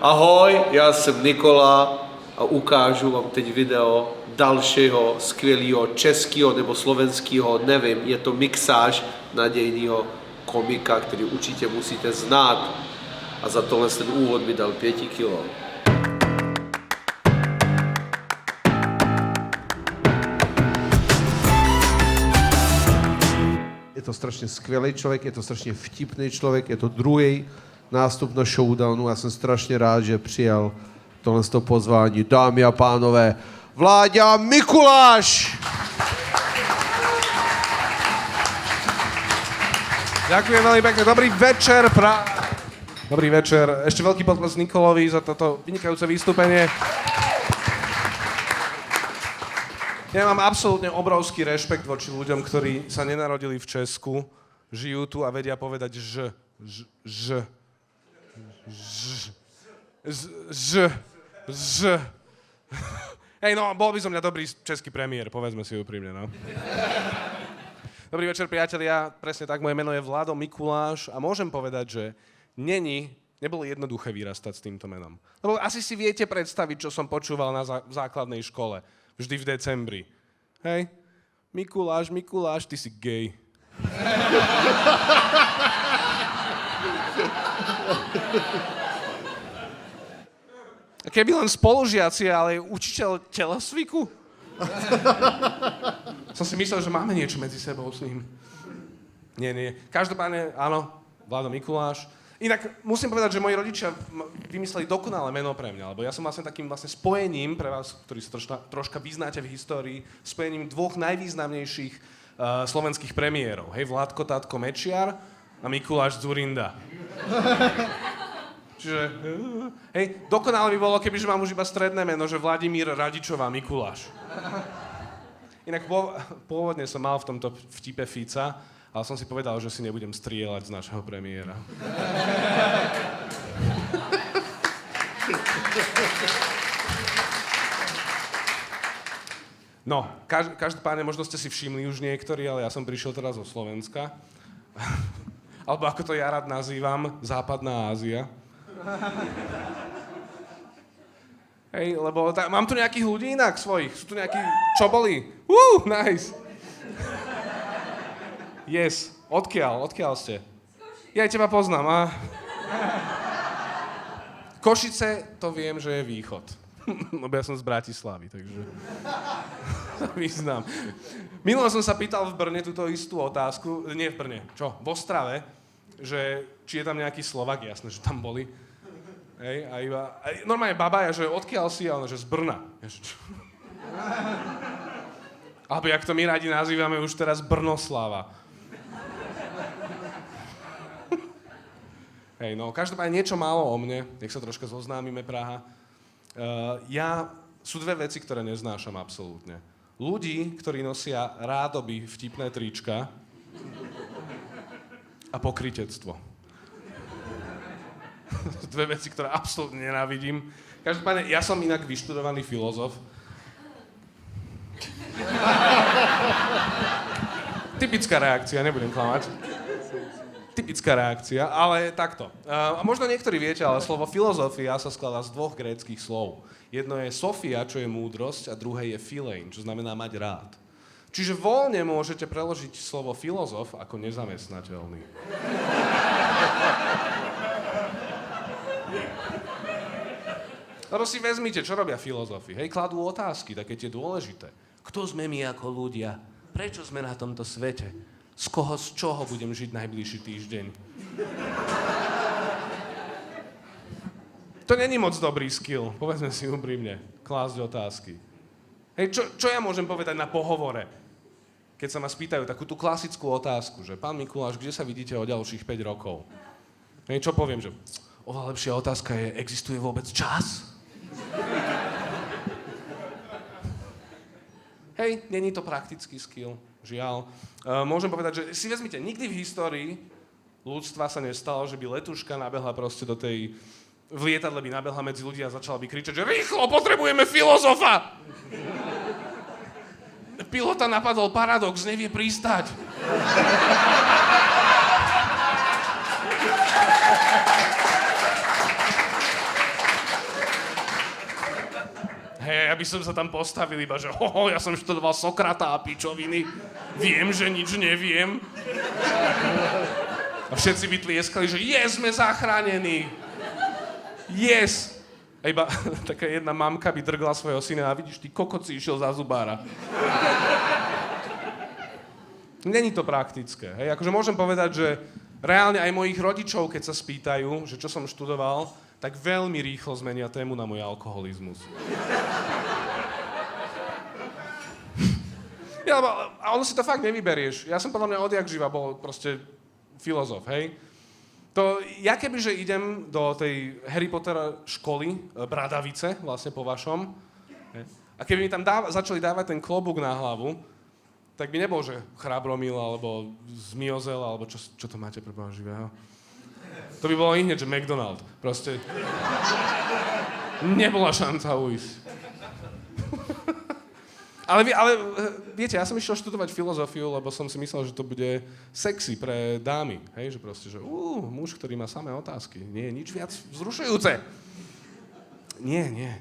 Ahoj, já jsem Nikola a ukážu vám teď video dalšího skvělého českého nebo slovenského, nevím, je to mixáž nadějného komika, který určitě musíte znát. A za tohle ten úvod mi dal 5 kilo. Je to strašně skvělý člověk, je to strašně vtipný člověk, je to druhý nástup na Showdownu. Já jsem strašně rád, že přijal tohle pozvání. Dámy a pánové, Vláďa Mikuláš! Ďakujem veľmi pekne. Dobrý večer, Dobrý večer. Ešte veľký potlesk Nikolovi za toto vynikajúce vystúpenie. Ja mám absolútne obrovský rešpekt voči ľuďom, ktorí sa nenarodili v Česku, žijú tu a vedia povedať ž. Hej, no, bol by som mňa dobrý český premiér, povedzme si úprimne, no. Dobrý večer, priatelia. Presne tak, moje meno je Vlado Mikuláš a môžem povedať, že nebolo jednoduché vyrastať s týmto menom. Lebo asi si viete predstaviť, čo som počúval na základnej škole. Vždy v decembri. Hej? Mikuláš, ty si gej. Keby len spolužiaci, ale učiteľ telesviku? Som si myslel, že máme niečo medzi sebou s ním. Nie. Každopádne, áno, Vlado Mikuláš. Inak musím povedať, že moji rodičia vymysleli dokonalé meno pre mňa, lebo ja som takým spojením pre vás, ktorí sa troška vyznáte v histórii, spojením dvoch najvýznamnejších slovenských premiérov. Hej, Vládko Tátko Mečiar a Mikuláš Dzurinda. Čiže, hej, dokonale by bolo, kebyže mám už iba stredné meno, že Vladimír Radičová Mikuláš. Inak pôvodne som mal v tomto vtipe Fica, ale som si povedal, že si nebudem strieľať z našeho premiéra. No, každopádne, možno ste si všimli už niektorí, ale ja som prišiel teraz zo Slovenska. Alebo ako to ja rád nazývam, Západná Ázia. Hej, lebo mám tu nejakých ľudí inak svojich. Sú tu nejakí čoboli. Nice. Yes. Odkiaľ ste? Ja teba poznám, Košice, to viem, že je východ. Lebo ja som z Bratislavy, takže vyznám. Minulo som sa pýtal v Brne túto istú otázku, nie v Brne, v Ostrave, že či je tam nejaký Slovák, jasné, že tam boli. Hej, normálne babaja, že odkiaľ si, a ona, že z Brna. Alebo jak to my radi nazývame už teraz Brnoslava. Hej, no, každopádne niečo málo o mne, nech sa troška zoznámime, Praha. Sú dve veci, ktoré neznášam absolútne. Ľudí, ktorí nosia rádoby vtipné trička a pokrytectvo. Dve veci, ktoré absolútne nenávidím. Každopádne, ja som inak vyštudovaný filozof. Typická reakcia, nebudem klamať. Typická reakcia, ale takto. A možno niektorí viete, ale slovo filozofia sa skladá z dvoch gréckych slov. Jedno je Sofia, čo je múdrosť, a druhé je philein, čo znamená mať rád. Čiže voľne môžete preložiť slovo filozof ako nezamestnateľný. Lebo si vezmite, čo robia filozofi. Hej, kladú otázky, také tie dôležité. Kto sme my ako ľudia? Prečo sme na tomto svete? Z čoho budem žiť najbližší týždeň? To není moc dobrý skill, povedzme si úprimne, klásť otázky. Hej, čo ja môžem povedať na pohovore, keď sa ma spýtajú takú tú klasickú otázku, že pán Mikuláš, kde sa vidíte o ďalších 5 rokov? Hej, čo poviem, že oveľa lepšia otázka je, existuje vôbec čas? Hej, není to praktický skill, žiaľ. Môžem povedať, že si vezmite, nikdy v histórii ľudstva sa nestalo, že by letuška nabehla proste v lietadle by nabehla medzi ľudí a začala by kričať, že rýchlo, potrebujeme filozofa! Pilota napadol paradox, nevie pristať. Hej, ja by som sa tam postavil iba, že ja som študoval Sokrata a pičoviny. Viem, že nič neviem. A všetci by tlieskali, že sme zachránení. Yes! A iba taká jedna mamka by drgla svojho syna a vidíš, ty kokot si išiel za zubára. Není to praktické. Hej? Akože môžem povedať, že reálne aj mojich rodičov, keď sa spýtajú, že čo som študoval, tak veľmi rýchlo zmenia tému na môj alkoholizmus. A ono si to fakt nevyberieš. Ja som podľa mňa odjak živa bol proste filozof, hej? Ja kebyže idem do tej Harry Pottera školy, Bradavice, vlastne po vašom, hej? A keby mi tam začali dávať ten klobúk na hlavu, tak by nebol, že Chrabromil, alebo Zmiozel, alebo čo to máte pre Boha živého? To by bolo hneď, že McDonald. Proste nebola šanca ujsť. Ale viete, ja som išiel študovať filozofiu, lebo som si myslel, že to bude sexy pre dámy. Hej, že proste, že muž, ktorý má samé otázky. Nie je nič viac vzrušujúce. Nie.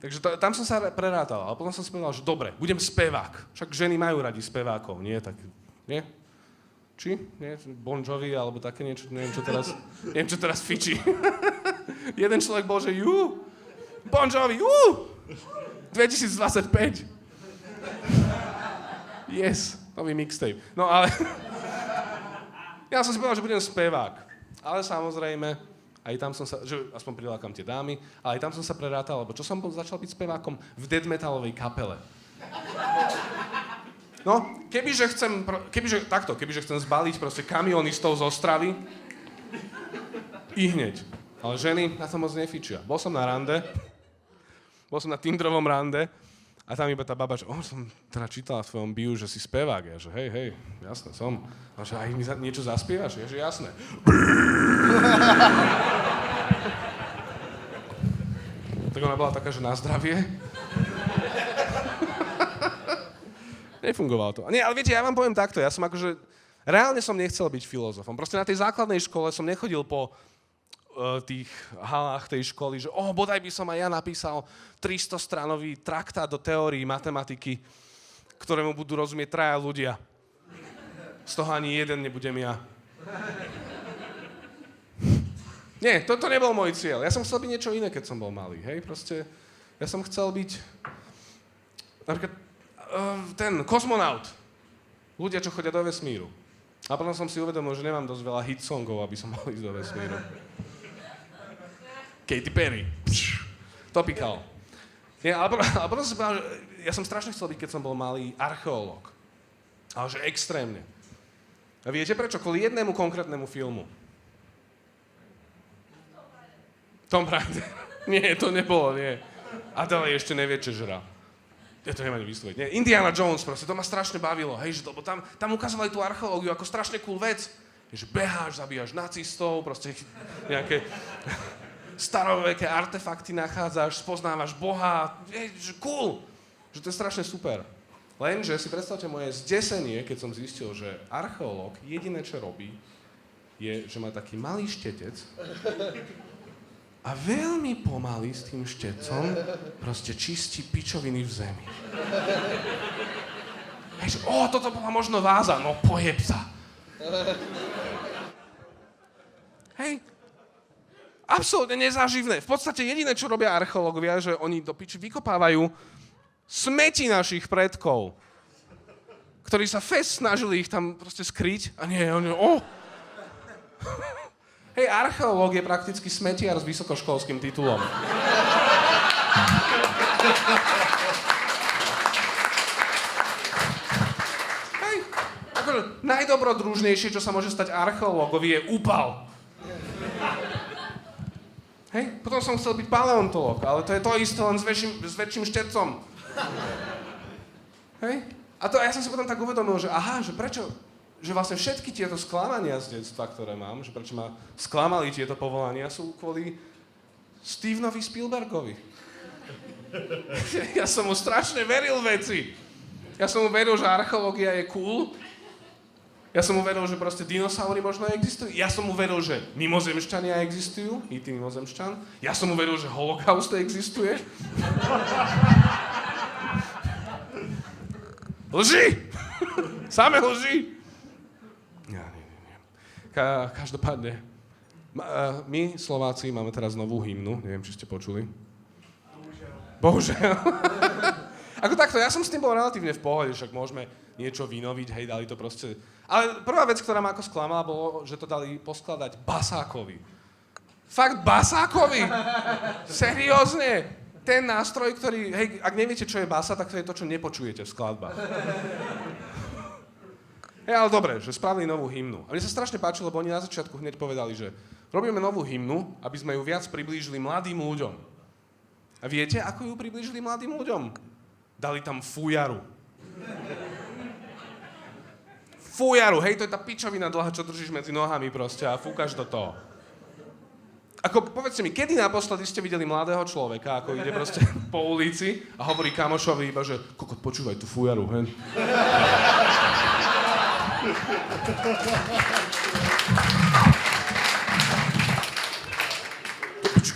Takže tam som sa prerátal, ale potom som si povedal, že dobre, budem spevák. Však ženy majú radi spevákov, nie? Tak, nie? Či? Nie? Bon Jovi, alebo také niečo, neviem, čo teraz fičí. Jeden človek bol, že Bon Jovi, 2025. Yes, nový mixtape. No ale, ja som si povedal, že budem spevák. Ale samozrejme, aj tam som sa, že aspoň prilákam tie dámy, ale aj tam som sa prerátal, lebo čo som začal byť spevákom v death metalovej kapele. No, kebyže chcem zbaliť proste kamionistov z Ostravy, i hneď. Ale ženy na to moc nefičia. Bol som na Tinderovom rande a tam iba tá baba, že som teda čítala v tvojom bio, že si spevák. Ja, že hej, jasné, som. A že aj mi niečo zaspievaš? Ja, že jasné. Tak ona bola taká, že na zdravie. Nefungovalo to. Nie, ale viete, ja vám poviem takto, ja som akože, reálne som nechcel byť filozofom. Proste na tej základnej škole som nechodil po tých halách tej školy, že bodaj by som aj ja napísal 300-stranový traktát do teórií matematiky, ktorému budú rozumieť 3 ľudia. Z toho ani jeden nebudem ja. Nie, toto nebol môj cieľ. Ja som chcel byť niečo iné, keď som bol malý, hej, proste. Ja som chcel byť, napríklad, ten kozmonaut. Ľudia, čo chodia do vesmíru. A potom som si uvedomil, že nemám dosť veľa hit songov, aby som mohol ísť do vesmíru. Katy Perry. Topical. Nie, ale potom som si povedal, že ja som strašne chcel byť, keď som bol malý, archeológ. Ale že extrémne. A viete prečo? Kvôli jednému konkrétnemu filmu. Tom Raider. Nie, to nebolo, nie. Adele ešte nevie, čo žrá. Ja to nemám vysloviť. Nie, Indiana Jones proste, to ma strašne bavilo, hej, že lebo tam ukazovali tú archeológiu ako strašne cool vec. Že beháš, zabíjaš nacistov, proste nejaké staroveké artefakty nachádzaš, spoznávaš Boha, že cool, že to je strašne super. Lenže si predstavte moje zdesenie, keď som zistil, že archeológ jediné, čo robí, je, že má taký malý štetec a veľmi pomaly s tým štetcom proste čistí pičoviny v zemi. Hej, že, toto bola možno váza, no pojeb sa. Hej, absolútne nezáživné. V podstate jediné, čo robia archeológovia, že oni do piči vykopávajú smeti našich predkov, ktorí sa snažili ich tam proste skryť a nie, oni, Hej, archeológ je prakticky smetiar s vysokoškolským titulom. Hej, akože najdobrodružnejšie, čo sa môže stať archeológovi, je úpal. Hej, potom som chcel byť paleontológ, ale to je to isté, len s väčším štetcom. Hej, a ja som si potom tak uvedomil, že že prečo, že vlastne všetky tieto sklamania z detstva, ktoré mám, že prečo ma sklamali tieto povolania, sú kvôli Stevenovi Spielbergovi. Ja som mu strašne veril veci. Ja som mu veril, že archeológia je cool. Ja som mu veril, že proste dinosaury možno existujú. Ja som mu veril, že mimozemšťania existujú. I ty mimozemšťan. Ja som mu veril, že holokaust existuje. Lži! Same lži! Nie. Každopádne. My, Slováci, máme teraz novú hymnu. Neviem, či ste počuli. Bohužiaľ. Ako takto, ja som s tým bol relatívne v pohode, však môžeme niečo vynoviť, hej, dali to proste... Ale prvá vec, ktorá ma ako sklamala, bolo, že to dali poskladať Basákovi. Fakt Basákovi? Seriózne? Ten nástroj, ktorý... Hej, ak neviete, čo je basa, tak to je to, čo nepočujete v skladbách. Hej, ale dobre, že spravili novú hymnu. A mne sa strašne páčilo, lebo oni na začiatku hneď povedali, že robíme novú hymnu, aby sme ju viac priblížili mladým ľuďom. A viete, ako ju priblížili mladým ľuďom? Dali tam fujaru. Fujaru, hej, to je tá pičovina dlhá, čo držíš medzi nohami proste a fúkaš do toho. Ako, povedzte mi, kedy naposledy ste videli mladého človeka, ako ide proste po ulici a hovorí kamošovi iba, že kokot, počúvaj tú fujaru, hej.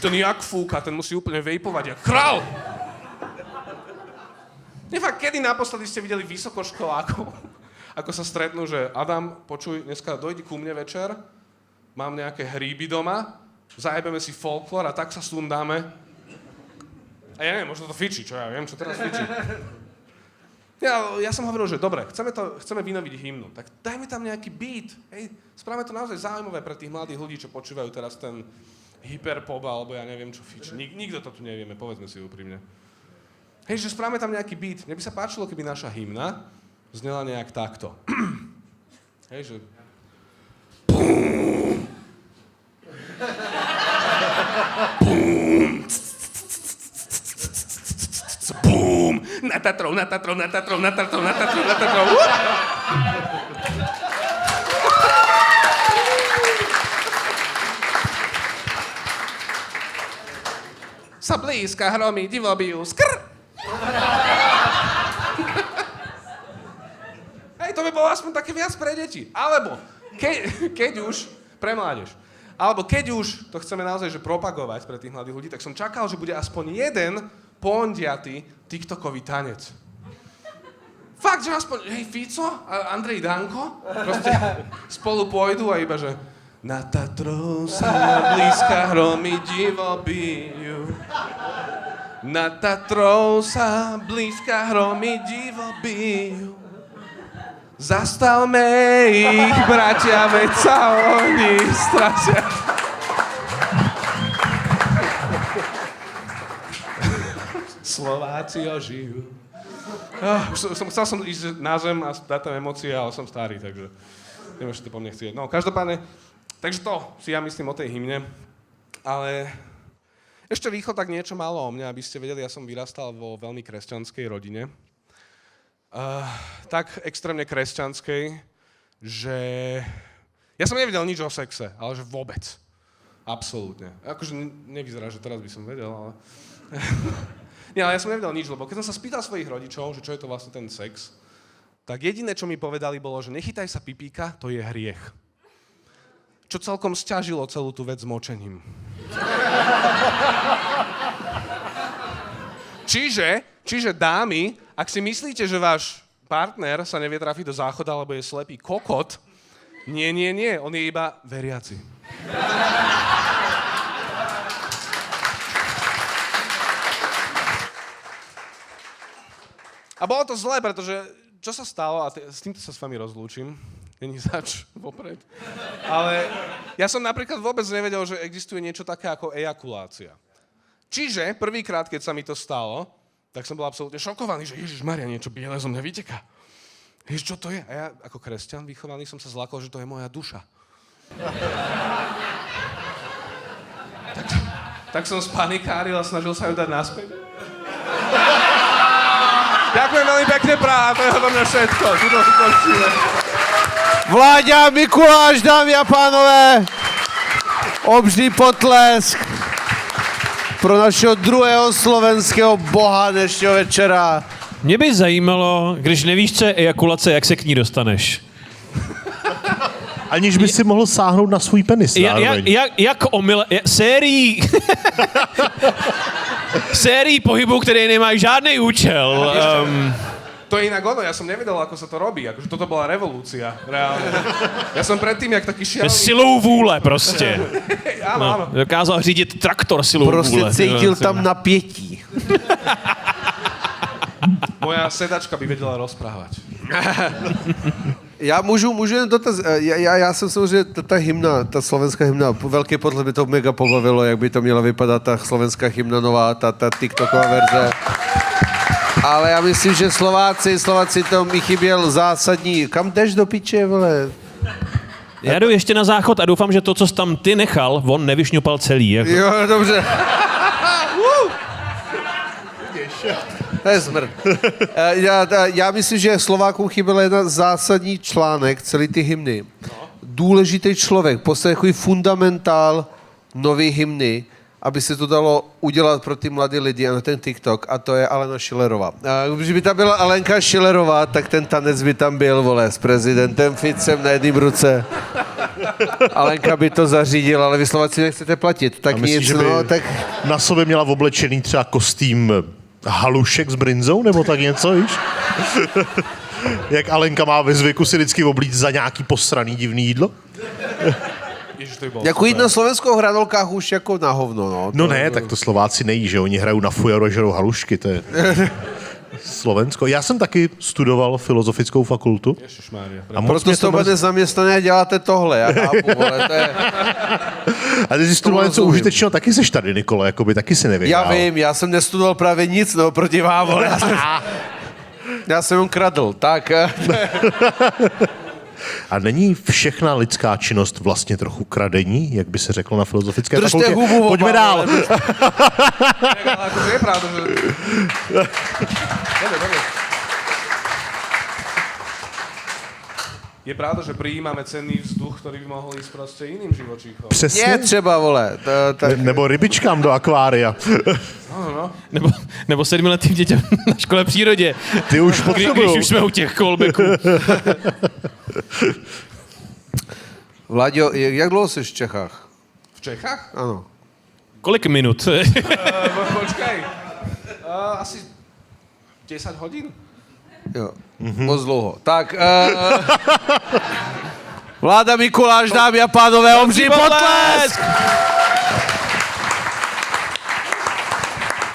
Ten jak fúka, ten musí úplne vejpovať, jak král. Nefakt, kedy naposledy ste videli vysokoškolákov, ako sa stretnú, že Adam, počuj, dneska dojdi ku mne večer, mám nejaké hríby doma, zajebeme si folklór a tak sa sundáme. A ja neviem, možno to fičí, čo ja viem, čo teraz fičí. Ja som hovoril, že dobre, chceme vynoviť hymnu, tak dajme tam nejaký beat, hej, spravme to naozaj zaujímavé pre tých mladých ľudí, čo počúvajú teraz ten hyperpop, alebo ja neviem, čo fičí. Nikto to tu nevieme, povedzme si úprimne. Hej, že spravme tam nejaký beat. Mne by sa páčilo, keby naša hymna znela nejak takto. Hej, že... Bum! Na Tatrou. Sa blízka hromí, divo bijú, skrr! Hej, to by bolo aspoň také viac pre deti. Alebo, keď už, pre mládež. Alebo keď už to chceme naozaj že propagovať pre tých mladých ľudí, tak som čakal, že bude aspoň jeden pondiatý TikTokový tanec. Fakt, že aspoň, hej, Fico a Andrej Danko proste spolu pôjdu a iba, že na Tatrou sa blízka hromy divo bijú. Na Tatrou sa blízka hromy divo bijú. Zastavme ich, bratia, veď sa oni stratia. Slováci ožijú. Chcel som ísť na zem a dať tam emócie, ale som starý, takže nemôžete to po mne chcieť. No, každopádne, takže to si ja myslím o tej hymne, ale ešte rýchlo tak niečo málo o mne, aby ste vedeli, ja som vyrastal vo veľmi kresťanskej rodine. Tak extrémne kresťanskej, že ja som nevedel nič o sexe, ale že vôbec. Absolútne. Akože nevyzerá, že teraz by som vedel, ale... Nie, ale ja som nevedel nič, lebo keď som sa spýtal svojich rodičov, že čo je to vlastne ten sex, tak jediné, čo mi povedali, bolo, že nechytaj sa pipíka, to je hriech. Čo celkom sťažilo celú tú vec s močením. Čiže dámy, ak si myslíte, že váš partner sa nevie trafiť do záchoda, alebo je slepý kokot, nie, on je iba veriaci. A bolo to zlé, pretože čo sa stalo, a s týmto sa s vami rozlúčim, není zač vopred, ale ja som napríklad vôbec nevedel, že existuje niečo také ako ejakulácia. Čiže prvýkrát, keď sa mi to stalo, tak som bol absolútne šokovaný, že Ježišmaria, niečo biele zo mňa vyteká. Ježiš, čo to je? A ja ako kresťan vychovaný som sa zlakol, že to je moja duša. Tak som spanikáril a snažil sa ju dať naspäť. Ďakujem veľmi pekne, Praha, to je odo mňa všetko. Vláďa, Mikuláš, dámy a pánové, obžný potlesk pro našeho druhého slovenského boha dnešního večera. Mě by zajímalo, když nevíš, co je ejakulace, jak se k ní dostaneš. aniž by si mohl sáhnout na svůj penis zároveň. Jak sérií pohybů, které nemají žádný účel. To je inak ono, ja som nevedel, ako sa to robí. Akože toto bola revolúcia, reálne. Ja som predtým, jak taký šialený... Silou vůle prostě. Áno. Dokázal řídit traktor silou Prostě vůle. cítil tam napětí. Moja sedačka by vedela rozprávať. Já můžu jen dotaz, já jsem samozřejmě, ta hymna, ta slovenská hymna, velký podle mě to mega pobavilo, jak by to měla vypadat ta slovenská hymna nová, ta TikToková verze. Ale já myslím, že Slováci to mi chyběl zásadní, kam jdeš do piče, vole? Já jdu ještě na záchod a doufám, že to, co jsi tam ty nechal, on nevyšňupal celý. Jako. Jo, dobře. To je smrt. Já myslím, že Slovákům chyběl jeden zásadní článek, celý ty hymny. Důležitý člověk, prostě takový fundamentál nový hymny, aby se to dalo udělat pro ty mladý lidi a na ten TikTok, a to je Alena Schillerová. Když by tam byla Alenka Schillerová, tak ten tanec by tam byl, vole, s prezidentem Ficem na jedním ruce. Alenka by to zařídila, ale vy Slováci nechcete platit. Tak myslíš, nic, že by tak... na sobě měla oblečený třeba kostým halušek s brinzou, nebo tak něco, víš? Jak Alenka má ve zvyku si vždycky oblíct za nějaký posraný divný jídlo? Ježiš, to by bolo Jako super. jít na slovenskou hranolkách už jako na hovno, no. No ne, tak to Slováci nejí, že oni hrajou na fujaro, žerou halušky, to je Slovensko. Já jsem taky studoval filozofickou fakultu. Ježišmária. A moc Proto mě jste to mrzí. nezaměstnané a děláte tohle, já chápu, vole, to je... A ty jsi studoval něco rozumím. užitečného, taky seš tady, Nikole, jakoby taky si nevěděl. Já vím, já jsem nestudoval právě nic, no, proti vám, vole. Já jsem jen kradl, tak... A není všechna lidská činnost vlastně trochu kradení, jak by se řeklo na filozofické Držte fakultě? hubu, Pojďme oba, dál. vole, Ale akože je pravda, že... Dobre. Je pravda, že prijímame cenný vzduch, ktorý by mohol ísť proste iným živočíchom. Přesně. Je třeba, vole, tak... Nebo rybičkám do akvária. No. Nebo 7letým dětem na škole přírodě. Ty už Když potřebujou. už jsme u těch kolbeků. Vlaďo, jak dlouho jsi v Čechách? V Čechách? Ano. Kolik minut? Počkaj. Asi 10 hodín. Jo, moc dlouho. Tak, Vláda Mikuláš, dámy a pánové, Omří potlesk!